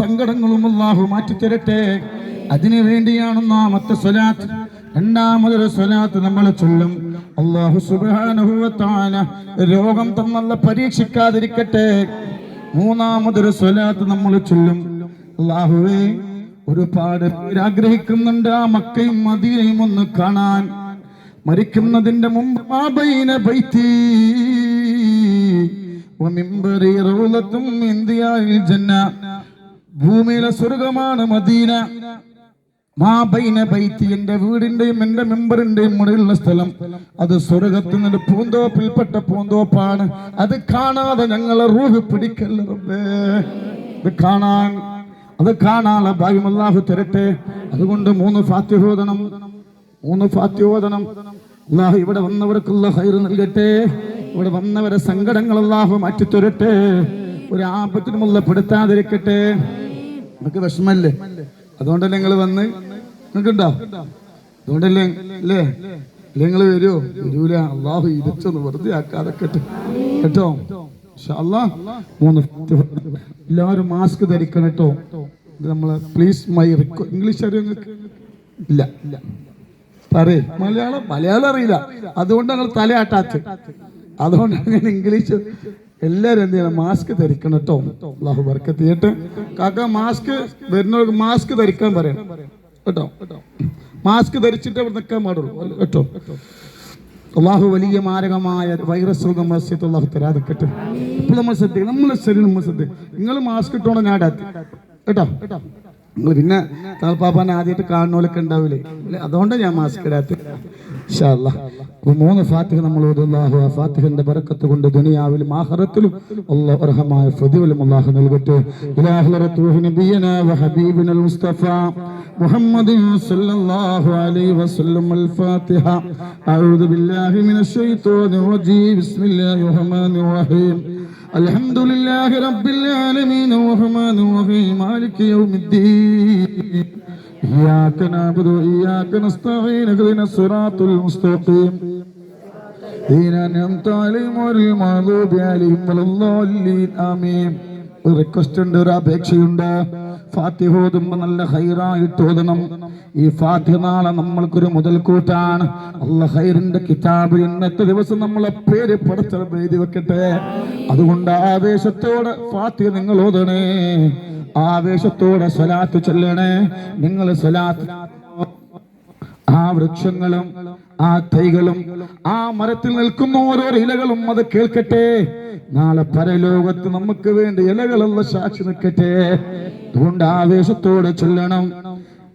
സങ്കടങ്ങളും അല്ലാഹു മാറ്റിത്തരട്ടെ. അതിനു വേണ്ടിയാണ് ഒന്നാമത്തെ സ്വലാത്ത്. രണ്ടാമതൊരു സ്വലാത്ത് നമ്മൾ ചൊല്ലും, അല്ലാഹു സുബ്ഹാനഹു വ തആല രോഗം തന്നല്ല പരീക്ഷിക്കാതിരിക്കട്ടെ. മൂന്നാമതൊരു സ്വലാത്ത് നമ്മൾ ചൊല്ലും, അല്ലാഹുവേ ഒരുപാട് പേര് ആഗ്രഹിക്കുന്നുണ്ട് ആ മക്കയും മദീനയും ഒന്ന് കാണാൻ. മരിക്കുന്നതിന്റെ മുമ്പ് മാ ബൈന ബൈതി വ മിൻബരി റൗളത്തും മിൻ ദിയാഇൽ ജന്ന, ഭൂമിയിലെ സ്വർഗ്ഗമാണ് മദീന. മാ ബൈന ബൈതി, എന്റെ വീടിന്റെയും എന്റെ മെമ്പറിന്റെയും മുകളിലുള്ള സ്ഥലം, അത് സ്വർഗത്തിൽ നിന്ന് പൂന്തോപ്പിൽപ്പെട്ട പൂന്തോപ്പാണ്. അത് കാണാതെ ഞങ്ങളെ റൂഹ് പിടിക്കല്ല റബ്ബേ. അത് കാണാനുള്ള ഭാഗ്യം അല്ലാഹു തരട്ടെ. അതുകൊണ്ട് 3 ഫാത്തിഹ ഓതണം. അല്ലാഹു ഇവിടെ വന്നവർക്കുള്ള ഖൈർ നൽകട്ടെ. ഇവിടെ വന്നവരെ സങ്കടങ്ങൾ അല്ലാഹു മാറ്റിത്തരട്ടെ. ഒരു ആപത്തിനും പെടുത്താതിരിക്കട്ടെ. നമുക്ക് വിഷമല്ലേ? അതുകൊണ്ടല്ലേ നിങ്ങൾ വന്ന്? നിങ്ങൾക്കുണ്ടോ? അതുകൊണ്ടല്ലേ അല്ലേ? നിങ്ങൾ വരുമോ? വരൂല. അല്ലാഹു ഇരിച്ചൊന്ന് വെറുതെ ആക്കാതെക്കട്ടെ കേട്ടോ. എല്ലാവരും മാസ്ക് ധരിക്കണം കേട്ടോ. നമ്മള് പ്ലീസ് മൈ ഇംഗ്ലീഷ് അറിയോ നിങ്ങൾക്ക്? ഇല്ല പറയേ. മലയാളം അറിയില്ല, അതുകൊണ്ട് ഞങ്ങൾ തലയാട്ടാച്ച്. അതുകൊണ്ടാണ് ഞാൻ ഇംഗ്ലീഷ്. എല്ലാവരും എന്ത് ചെയ്യണം? മാസ്ക് ധരിക്കണം കേട്ടോ. അല്ലാഹു ബർക്കത്ത് ചെയ്യട്ടെ. കാക്ക മാസ്ക് വരുന്നവർക്ക് മാസ്ക് ധരിക്കാൻ പറയണം കേട്ടോ. മാസ്ക് ധരിച്ചിട്ട് അവിടെ നിൽക്കാൻ പാടുള്ളൂ കേട്ടോ. അല്ലാഹു വലിയ മാരകമായ വൈറസ് രോഗം അല്ലാഹു തരാതിരിക്കട്ടെ. ഇപ്പോൾ നമ്മൾ ശ്രദ്ധിക്കണം, നമ്മളെ ശരീരം നമ്മൾ ശ്രദ്ധിക്കും. നിങ്ങൾ മാസ്ക് ഇട്ടോണം ഞാൻ ഇടാത്തി കേട്ടോ. നിങ്ങൾ പിന്നെ തലപ്പാപ്പാനെ ആദ്യമായിട്ട് കാണുന്നോലൊക്കെ ഉണ്ടാവില്ലേ, അതുകൊണ്ടാണ് ഞാൻ മാസ്ക് ഇടാത്തി. ഇൻഷാ അല്ലാഹ് 3 ഫാത്തിഹ നമ്മൾ ഓതുല്ലാഹു ആ ഫാത്തിഹന്റെ ബറക്കത്ത് കൊണ്ട് ദുനിയാവിലും ആഖിറത്തിലും അല്ലാഹു അർഹമായ ഫദിലും അല്ലാഹു നൽകട്ടെ. ഇലാ ഹളറത്തു നബിയനാ വ ഹബീബിനൽ മുസ്തഫ മുഹമ്മദിൻ സല്ലല്ലാഹു അലൈഹി വസല്ലം. അൽ ഫാത്തിഹ. അഊദു ബില്ലാഹി മിനശ് ശൈത്വാനിർ റജീം. ബിസ്മില്ലാഹിർ റഹ്മാനിർ റഹീം. അൽഹംദുലില്ലാഹി റബ്ബിൽ ആലമീൻ റഹ്മാനിർ റഹീം മാലികി യൗമിദ്ദീൻ. إياك نعبد وإياك نستعين اهدنا الصراط المستقيم الذين أنعمت عليهم غير المغضوب عليهم ولا الضالين آمين. ഒരു റിക്വസ്റ്റ് ഉണ്ട്, ഒരു അപേക്ഷയുണ്ട്. ഫാത്തിഹ ഓതുമ്പോൾ നല്ല ഹൈറായിട്ട് ഓതണം. ഈ ഫാത്തിഹ നാളെ നമ്മൾക്കൊരു മുതൽക്കൂട്ടാണ്. അല്ലാഹ് ഖൈറിന്റെ കിതാബിൽ ഇന്നത്തെ ദിവസം നമ്മളെ പേര് പടച്ചറബ് എഴുതി വെക്കട്ടെ. അതുകൊണ്ട് ആവേശത്തോടെ ഫാത്തിഹ നിങ്ങൾ ഓതണേ. ആവേശത്തോടെ സ്വലാത്ത് ചൊല്ലണേ. നിങ്ങൾ സ്വലാത്ത് ആ വൃക്ഷങ്ങളും ആ തൈകളും ആ മരത്തിൽ നിൽക്കുന്ന ഓരോ ഇലകളും അത് കേൾക്കട്ടെ. നാളെ പരലോകത്ത് നമുക്ക് വേണ്ടി ഇലകളുള്ള സാക്ഷി നിൽക്കട്ടെ. അതുകൊണ്ട് ആവേശത്തോടെ ചൊല്ലണം.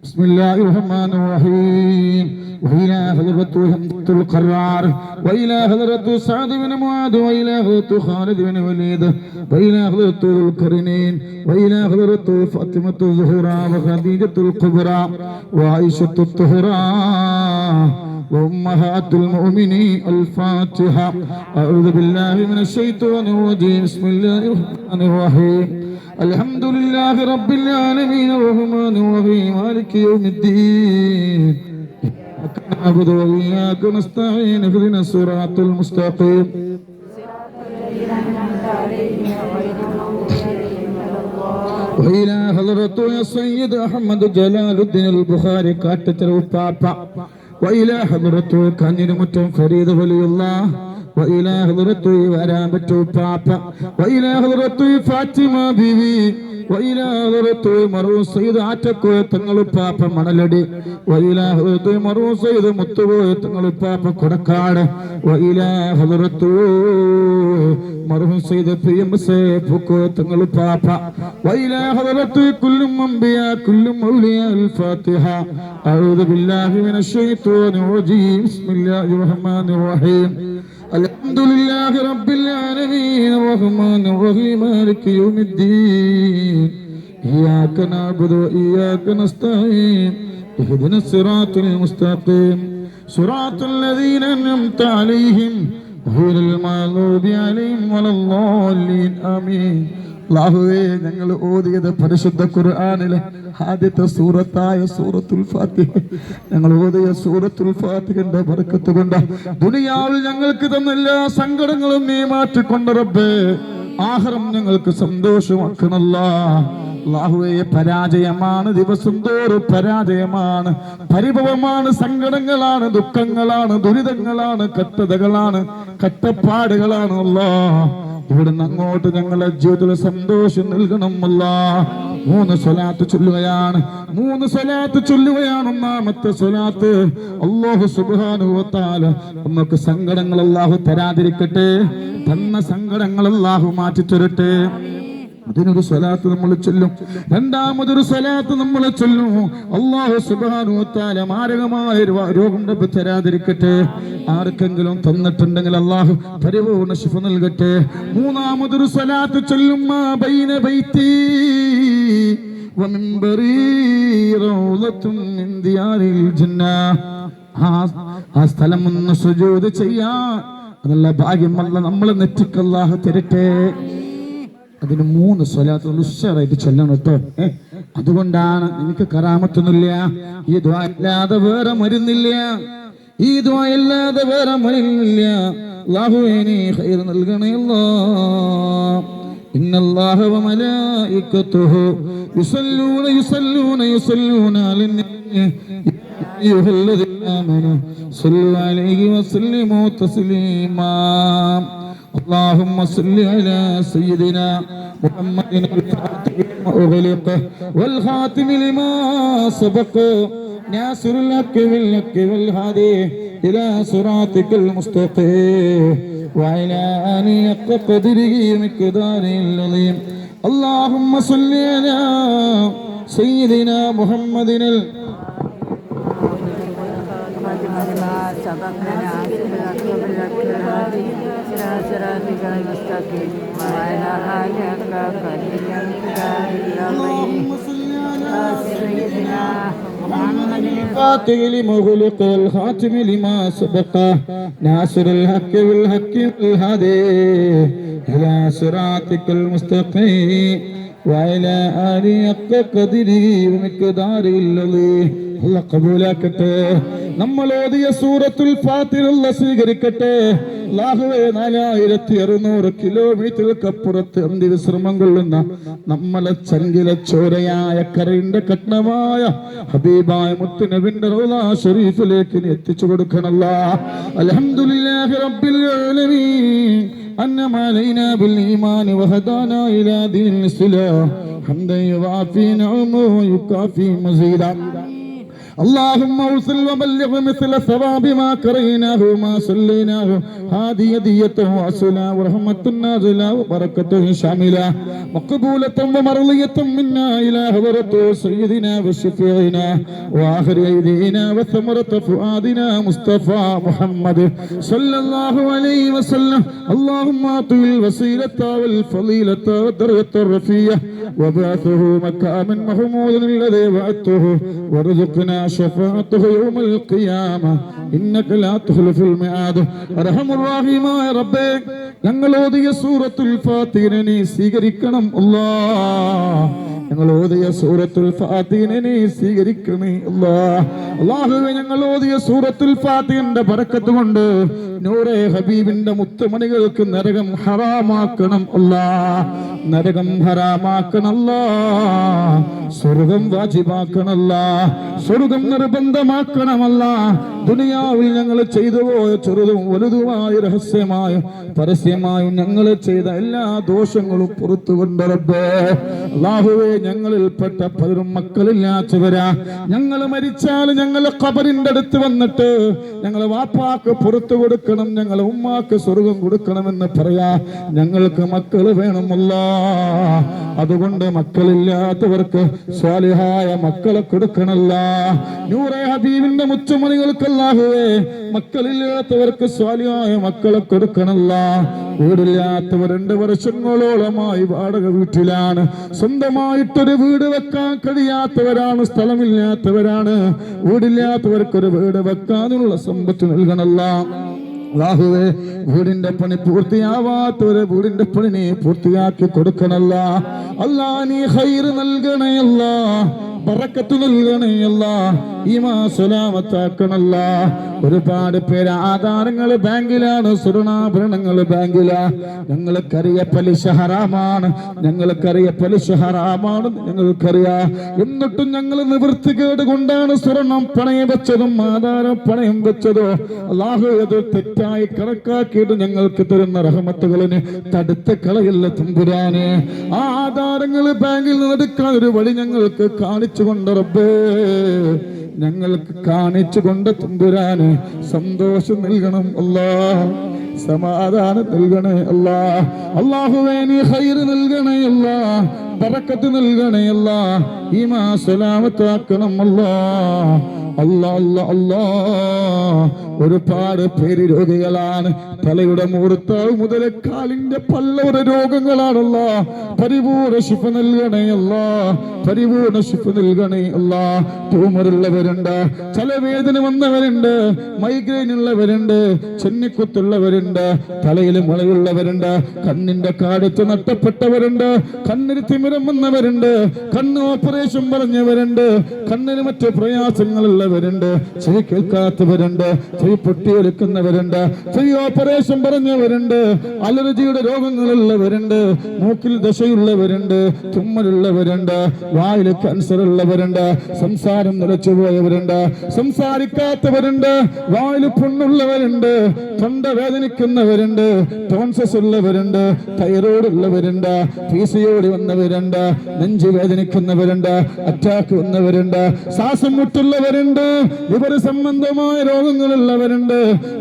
ബിസ്മില്ലാഹിർ റഹ്മാനിർ റഹീം. وإلى حضرة حمد القرار وإلى حضرة سعد بن معاذ وإلى حضرة خالد بن وليد وإلى حضرة القرنين وإلى حضرة فاطمة الزهراء وخديجة الكبرى وعائشة الطهراء وأمهات المؤمنين. الفاتحة. أعوذ بالله من الشيطان الرجيم. بسم الله الرحمن الرحيم. الحمد لله رب العالمين الرحمن الرحيم مالك يوم الدين. نعبد وإياك نستعين اهدنا الصراط المستقيم. وإلى حضرة السيد أحمد جلال الدين البخاري كاتب البابا وإلى حضرة كنيرمة فريد ولي الله وإلى حضرة ورابة البابا وإلى حضرة فاطمة بيبي وإلى حضرة مرو سيد عتكو تنغلو بابا منالدي وإلى حضرة مرو سيد متبو تنغلو بابا كركار وإلى حضرة مرو سيد بيم سيفكو تنغلو بابا وإلى حضرة كل أنبياء كل أولياء. الفاتحة. أعوذ بالله من الشيطان الرجيم. بسم الله الرحمن الرحيم. الحمد لله رب العالمين الرحمن الرحيم مالك يوم الدين. إياك نعبد وإياك نستعين اهدنا الصراط المستقيم صراط الذين أنعمت عليهم غير المغضوب عليهم ولا الضالين آمين. അല്ലാഹുവേ, ഞങ്ങൾ ഓതിയത് പരിശുദ്ധ ഖുർആനിലെ ആദ്യത്തെ സൂറത്തായ സൂറത്തുൽ ഫാത്തിഹ, ഞങ്ങൾ ഓതിയ സൂറത്തുൽ ഫാത്തിഹയുടെ ബർക്കത്ത് കൊണ്ട് ദുനിയാവിൽ ഞങ്ങൾക്ക് തന്ന എല്ലാ സങ്കടങ്ങളും നീ മാറ്റിക്കൊണ്ട് റബ്ബേ ആഖിറം ഞങ്ങൾക്ക് സന്തോഷമാക്കണല്ലാ. അല്ലാഹുവേ പരാജയമാണ്, ദിവസം തോറും പരാജയമാണ്, പരിഭവമാണ്, സങ്കടങ്ങളാണ്, ദുഃഖങ്ങളാണ്, ദുരിതങ്ങളാണ്, കഷ്ടതകളാണ്, കഷ്ടപ്പാടുകളാണ്. അല്ലാഹ് ഇവിടുന്ന് അങ്ങോട്ട് ഞങ്ങളെ ജീവിതത്തിൽ സന്തോഷം നൽകണം. അല്ലാഹ് 3 സ്വലാത്ത് ചൊല്ലുകയാണ്. ഒന്നാമത്തെ സ്വലാത്ത് അല്ലാഹു സുബ്ഹാനഹു വ തആല നമുക്ക് സങ്കടങ്ങൾ അല്ലാഹു തരാതിരിക്കട്ടെ, തന്ന സങ്കടങ്ങൾ അല്ലാഹു മാറ്റി തരട്ടെ. അതിനൊരു സ്വലാത്ത് നമ്മൾ ചൊല്ലും. രണ്ടാമതൊരു സ്വലാത്ത് നമ്മൾ ചൊല്ലും. അല്ലാഹു സുബ്ഹാനഹു വ തആല മാരകമായ രോഗം തരാതിരിക്കട്ടെ. ആർക്കെങ്കിലും തന്നിട്ടുണ്ടെങ്കിൽ അല്ലാഹു പരിപൂർണ്ണ ശിഫ നൽകട്ടെ. മൂന്നാമതൊരു സ്വലാത്ത് ചൊല്ലും. മാ ബൈന ബൈതി വമിൻബറി റൗളത്തുൻ മിൻ ദിയാരിൽ ജന്ന. ആ സ്ഥലം ഒന്ന് സുജൂദ് ചെയ്യാൻ നല്ല ഭാഗ്യം അല്ലാഹു നമ്മളെ നെറ്റിക്ക് അല്ലാഹു തരട്ടെ. അതിന് 3 സ്വലാത്ത് ഉഷാറായിട്ട് ചൊല്ലണം കേട്ടോ. അതുകൊണ്ടാണ് എനിക്ക് കറാമത്തൊന്നുമില്ല, ഈ ദുആ അല്ലാതെ വേറെ മരുന്നില്ല, അല്ലാഹുവേ നീ ഖൈർ നൽകണേ അല്ലാഹ്. ഇന്നല്ലാഹ വ മലായികതുഹു യുസല്ലൂന അലൻ അയ്യുഹല്ലദീന ആമനൂ സ്വല്ലു അലൈഹി വസല്ലിമു തസ്ലീമാ. اللهم صل على سيدنا محمد الفاتح لما أغلق والخاتم لما سبق ناصر الحق بالحق والهادي إلى صراطك المستقيم وعلى آله حق قدره ومقداره العظيم. اللهم صل على سيدنا محمد الفاتح لما أغلق والخاتم لما سبق ناصر الحق بالحق والهادي إلى صراطك المستقيم وعلى آله حق قدره ومقداره العظيم. അല്ലാഹ് കബൂലാക്കട്ടെ. നമ്മൾ ഓതിയ സൂറത്തുൽ ഫാത്തിഹ അല്ലാഹ് സ്വീകരിക്കട്ടെ. അല്ലാഹുവേ 4600 കിലോമീറ്ററുകൾക്കപ്പുറത്ത് അന്ത്യവിശ്രമം കൊള്ളുന്ന നമ്മളെ ചങ്കിലെ ചോരയായ കരയിന്റെ കഠിനമായ ഹബീബായ മുത്തുനബിന്റെ റൗള ശരീഫിലേക്ക് എത്തിച്ചു കൊടുക്കണല്ലാ. അൽഹംദുലില്ലാഹി റബ്ബിൽ ആലമീൻ അന്നമ അലൈനാ ബിൽ ഈമാൻ വഹദാനാ ഇലാ ദീനിൽ ഇസ്ലാം ഹംദൻ യുവാഫി നഅമഹു വയുകാഫി മസീദാ. اللهم اوصل وبلغ مثل ثواب ما قريناه وما صليناه هذه هدية واصلة ورحمة نازلة وبركة شاملة مقبولة ومرضية منا إلى حضرة سيدنا وشفيعنا وآخر أيدينا وثمرة فؤادنا مصطفى محمد صلى الله عليه وسلم. اللهم أعطه الوسيلة والفضيلة والدرجة الرفيعة وبعثه مكانا محمودا الذي وعدته وارزقنا شفاعته يوم القيامة إنك لا تخلف الميعاد. أرحم الراحمين يا ربي ഞങ്ങൾ ഓതിയ സൂറത്തുൽ ഫാത്തിഹ നീ സ്വീകരിക്കണം അല്ലാഹ്. ഞങ്ങൾ ഓതിയ സൂറത്തുൽ ഫാത്തിഹ നീ സ്വീകരിക്കണേ അല്ലാഹ്. അല്ലാഹുവേ ഞങ്ങൾ ഓതിയ സൂറത്തുൽ ഫാത്തിഹയുടെ ബറക്കത്ത് കൊണ്ട് നൂറെ ഹബീബിന്റെ മുത്തുമണികൾക്ക് നരകം ഹറാമാക്കണം അല്ലാഹ്. നരകം ഹറാമാക്കണം അല്ലാഹ്. സ്വർഗം വാജിബാക്കണം അല്ലാഹ്. സ്വർഗം നിർബന്ധമാക്കണം അല്ലാഹ്. ദുനിയാവിൽ ഞങ്ങൾ ചെയ്തു പോയ ചെറുതും വലുതുമായ രഹസ്യമായും പരസ്യമായും ഞങ്ങൾ ചെയ്ത എല്ലാ ദോഷങ്ങളും പുറത്തു കൊണ്ട് റബ്ബേ അല്ലാഹുവേ ഞങ്ങളിൽപ്പെട്ട പലരും മക്കളില്ലാത്തവരാ. ഞങ്ങൾ മരിച്ചാൽ ഞങ്ങളെ ഖബറിന്റെ അടുത്ത് വന്നിട്ട് ഞങ്ങളെ വാപ്പാക്ക് പുറത്തു കൊടുക്കണം, ഞങ്ങളെ ഉമ്മാക്ക് സ്വർഗം കൊടുക്കണമെന്ന് പറയാ. ഞങ്ങൾക്ക് മക്കൾ വേണമല്ലാഹ്. അതുകൊണ്ട് മക്കളില്ലാത്തവർക്ക് സ്വാലിഹായ മക്കളെ കൊടുക്കണല്ലാ. നൂറെ ഹബീബിന്റെ മുച്ചുമണികൾക്ക് അല്ലാഹുവേ മക്കളില്ലാത്തവർക്ക് സ്വാലിഹായ മക്കളെ കൊടുക്കണല്ലാ. വീടില്ലാത്തവർ 2 വർഷങ്ങളോളമായി വാടക വീട്ടിലാണ്. സ്വന്തമായിട്ടൊരു വീട് വെക്കാൻ കഴിയാത്തവരാണ്, സ്ഥലമില്ലാത്തവരാണ്. വീടില്ലാത്തവർക്കൊരു വീട് വെക്കാനുള്ള സമ്പത്ത് നൽകണല്ലാ. അല്ലാഹുവേ വീടിന്റെ പണി പൂർത്തിയാവാത്തവരെ വീടിന്റെ പണി നീ പൂർത്തിയാക്കി കൊടുക്കണല്ലാ. അല്ലാഹ് നീ ഖൈർ നൽകണേ അല്ലാഹ്. ബറക്കത്ത് നൽകണേ അല്ലാഹ്. ഈമാൻ സലാമത്താക്കണല്ലാ. ഒരുപാട് പേര് ആധാരങ്ങൾ ബാങ്കിലാണ്, സ്വർണ്ണാഭരണങ്ങൾ ബാങ്കിലാ. ഞങ്ങൾക്കറിയ പലിശ ഹറാമാണ്, ഞങ്ങൾക്കറിയ പലിശ ഹറാമാണ്, ഞങ്ങൾക്കറിയാം. എന്നിട്ടും ഞങ്ങൾ നിവൃത്തികേട് കൊണ്ടാണ് സ്വർണം പണയം വെച്ചതും ആധാരം പണയം വെച്ചതോ. അല്ലാഹു അത് തെറ്റായി കണക്കാക്കിയിട്ട് ഞങ്ങൾക്ക് തരുന്ന റഹ്മത്തുകളിന് തടുത്ത് കളയില്ല തമ്പുരാനെ. ആ ആധാരങ്ങൾ ബാങ്കിൽ നിന്ന് എടുക്കാൻ ഒരു വഴി ഞങ്ങൾക്ക് കാണിച്ചുകൊണ്ട് റബ്ബേ, ഞങ്ങൾക്ക് കാണിച്ചുകൊണ്ട് തമ്പുരാന് സന്തോഷം നൽകണം അല്ലാ, സമാധാനം നൽകണേ അല്ലാ. അല്ലാഹുവേ നീ ഖൈർ നൽകണേ അല്ലാ, ബറക്കത്ത് നൽകണേ അല്ലാ, ഈമാൻ സലാമത്താക്കണം അല്ലാ. അല്ലാ അല്ലാ അല്ലാ, ഒരുപാട് പേര് രോഗികളാണ്. തലയുടെ മൂർത്താവ് മുതൽ കാലിന്റെ പല്ലവരെ രോഗങ്ങളാണല്ലോ. പരിപൂർണ ശിഫ നൽകണേ അല്ലാ, പരിപൂർണ ശിഫ നൽകണേ അല്ലാ. ട്യൂമറുള്ളവരുണ്ട്, തലവേദന വന്നവരുണ്ട്, മൈഗ്രെയിൻ ഉള്ളവരുണ്ട്, ചെന്നിക്കുത്തുള്ളവരുണ്ട്, തലയിൽ മുളയുള്ളവരുണ്ട്, കണ്ണിന്റെ കാഴ്ച നഷ്ടപ്പെട്ടവരുണ്ട്, കണ്ണിന് തിമിരം വന്നവരുണ്ട്, കണ്ണ് ഓപ്പറേഷൻ പറഞ്ഞവരുണ്ട്, കണ്ണിന് മറ്റു പ്രയാസങ്ങളുള്ളവരുണ്ട്, ചെവി കേൾക്കാത്തവരുണ്ട്, ചെവി പൊട്ടിയൊലിക്കുന്നവരുണ്ട്, ചെവി ഓപ്പറേഷൻ പറഞ്ഞവരുണ്ട്, അലർജിയുടെ രോഗങ്ങളുള്ളവരുണ്ട്, മൂക്കിൽ ദശയുള്ളവരുണ്ട്, തുമ്മലുള്ളവരുണ്ട്, വായിൽ ക്യാൻസർ ഉള്ളവരുണ്ട്, സംസാരം നിലച്ചുപോയവരുണ്ട്, സംസാരിക്കാത്തവരുണ്ട്, വായിൽ പുണ്ണുള്ളവരുണ്ട്, തൊണ്ട വേദനിക്കുന്നവരുണ്ട്, ടോൺസസ് ഉള്ളവരുണ്ട്, തൈറോയ്ഡ് ഉള്ളവരുണ്ട്, PCOD വന്നവരുണ്ട്, നെഞ്ച് വേദനിക്കുന്നവരുണ്ട്, അറ്റാക്ക് വന്നവരുണ്ട്, ശ്വാസം മുട്ടുള്ളവരുണ്ട്, ലിവർ സംബന്ധമായ രോഗങ്ങളുള്ളവരുണ്ട്,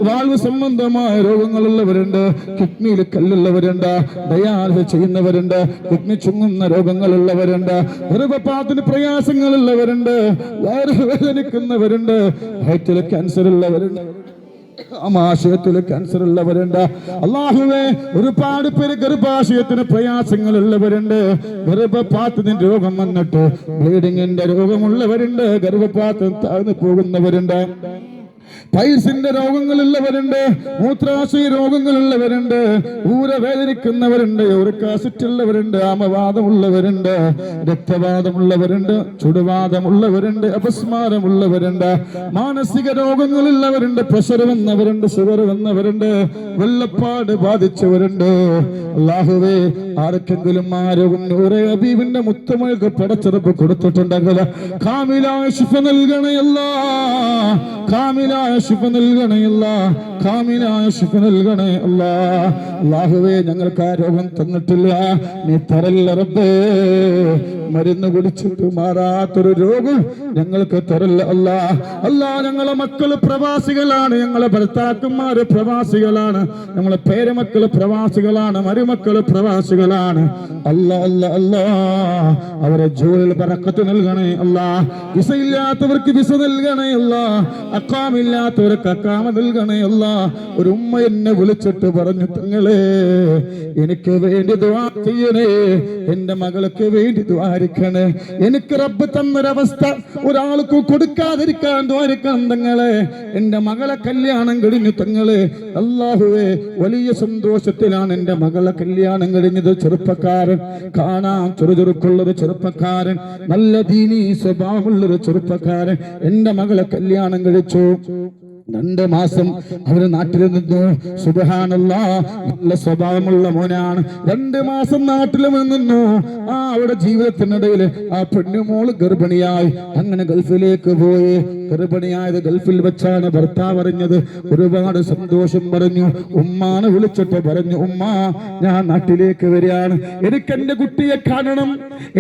വാൽവ് സംബന്ധമായ രോഗങ്ങളുള്ളവരുണ്ട്, കിഡ്നിയിൽ കല്ലുള്ളവരുണ്ട്, ഡയാലിസിസ് ചെയ്യുന്നവരുണ്ട്, കിഡ്നി ചുങ്ങുന്ന രോഗങ്ങളുള്ളവരുണ്ട്, ഗർഭപാത്രത്തിന് പ്രയാസങ്ങളുള്ളവരുണ്ട്, വയറ് വേദനിക്കുന്നവരുണ്ട്, വയറ്റിൽ ക്യാൻസർ ഉള്ളവരുണ്ട്, ആമാശയത്തില് ക്യാൻസർ ഉള്ളവരുണ്ട്. അല്ലാഹുവേ ഒരുപാട് പേര് ഗർഭാശയത്തിന് പ്രയാസങ്ങൾ ഉള്ളവരുണ്ട്, ഗർഭപാത്രത്തിന്റെ രോഗം വന്നിട്ട് ബ്ലീഡിങ്ങിന്റെ രോഗമുള്ളവരുണ്ട്, ഗർഭപാത്രം താഴ്ന്നു പോകുന്നവരുണ്ട്, പൈൽസിന്റെ രോഗങ്ങളുള്ളവരുണ്ട്, മൂത്രാശയ രോഗങ്ങളുള്ളവരുണ്ട്, ഊരവേദനിക്കുന്നവരുണ്ട്, യൂറിക് ആസിഡ് ഉള്ളവരുണ്ട്, ആമവാദമുള്ളവരുണ്ട്, രക്തവാദമുള്ളവരുണ്ട്, ചുടുവാദമുള്ളവരുണ്ട്, അപസ്മാരമുള്ളവരുണ്ട്, മാനസിക രോഗങ്ങളുള്ളവരുണ്ട്, പ്രഷർ വന്നവരുണ്ട്, ഷുഗർ വന്നവരുണ്ട്, വെള്ളപ്പാട് ബാധിച്ചവരുണ്ട്. അല്ലാഹുവേ ആർക്കെങ്കിലും ആ രോഗം നൂറെ ഹബീബിന്റെ മുത്തമഴക്ക് പടച്ചെറുപ്പ് കൊടുത്തിട്ടുണ്ടെങ്കിൽ കാമിലായ ശിഫ നൽകണേ അല്ലാ, കാമിലായ ശിഫ നൽകണേ അല്ലാ, കാമിലായ ശിഫ നൽകണേ അല്ലാ. അല്ലാഹുവേ ഞങ്ങൾക്ക് ആ രോഗം തന്നിട്ടില്ല, നീ തരല്ല റബ്ബേ. മരുന്ന് കുടിച്ചിട്ട് മാറാത്തൊരു രോഗം ഞങ്ങൾക്ക് തരല്ല അല്ലാ. അല്ലാ ഞങ്ങളെ മക്കള് പ്രവാസികളാണ്, ഞങ്ങളെ ഭർത്താക്കന്മാര് പ്രവാസികളാണ്, ഞങ്ങളെ പേരമക്കള് പ്രവാസികളാണ്, മരുമക്കള് പ്രവാസികളാണ്. അല്ലാ അല്ലാ അല്ലാ അവരെ ജോലിയിൽ ബറക്കത്ത് നൽകണേ അല്ലാ. വിസ ഇല്ലാത്തവർക്ക് വിസ നൽകണേ അല്ലാ, അക്കാമില്ലാത്തവർക്ക് അക്കാമ നൽകണേ അല്ലാ. ഒരു ഉമ്മ എന്നെ വിളിച്ചിട്ട് പറഞ്ഞു, തങ്ങളെ എനിക്ക് വേണ്ടി ദുആ ചെയ്യണേ, എന്റെ മകൾക്ക് വേണ്ടി ദ്വാരിക്കണേ. എനിക്ക് റബ്ബ് തന്നൊരവസ്ഥ ഒരാൾക്ക് കൊടുക്കാതിരിക്കാൻ ദ്വാരിക്കണം തങ്ങളെ. എന്റെ മകളെ കല്യാണം കഴിഞ്ഞു തങ്ങളെ. അല്ലാഹുവേ വലിയ സന്തോഷത്തിലാണ് എന്റെ മകളെ കല്യാണം കഴിഞ്ഞത്. ചെറുപ്പക്കാരൻ, കാണാൻ ചെറുചെറുക്കുള്ളൊരു ചെറുപ്പക്കാരൻ, നല്ല ദീനീ സ്വഭാവമുള്ളൊരു ചെറുപ്പക്കാരൻ എന്റെ മകളെ കല്യാണം കഴിച്ചു. 2 മാസം അവര് നാട്ടിൽ നിന്നു. സുബ്ഹാനല്ലാഹ് നല്ല സ്വഭാവമുള്ള മോനാണ്. 2 മാസം നാട്ടിൽ നിന്നു. അവരുടെ ജീവിതത്തിനിടയിൽ ആ പെണ്ണുമോള് ഗർഭിണിയായി. അങ്ങനെ ഗൾഫിലേക്ക് പോയി. ഗർഭിണിയായത് ഗൾഫിൽ വെച്ചാണ് ഭർത്താവ് അറിഞ്ഞത്. ഒരുപാട് സന്തോഷം പറഞ്ഞു. ഉമ്മാനെ വിളിച്ചിട്ട് പറഞ്ഞു, ഉമ്മ ഞാൻ നാട്ടിലേക്ക് വരികയാണ്, എനിക്ക് എന്റെ കുട്ടിയെ കാണണം,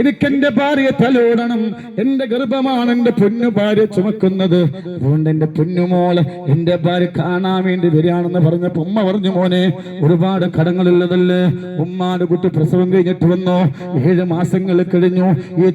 എനിക്ക് എന്റെ ഭാര്യയെ തലോടണം, എന്റെ ഗർഭമാണ് എന്റെ പൊന്നു ഭാര്യ ചുമക്കുന്നത്, അതുകൊണ്ട് എന്റെ പൊന്നുമോള് എന്റെ ഭാര്യ കാണാൻ വേണ്ടി വരികയാണെന്ന് പറഞ്ഞപ്പോ ഉമ്മ പറഞ്ഞു, മോനെ ഒരുപാട് കടങ്ങളുള്ളതല്ലേ, ഉമ്മാന്റെ കുട്ടി പ്രസവം കഴിഞ്ഞിട്ട് വന്നോ, 7 മാസങ്ങൾ കഴിഞ്ഞു, ഈ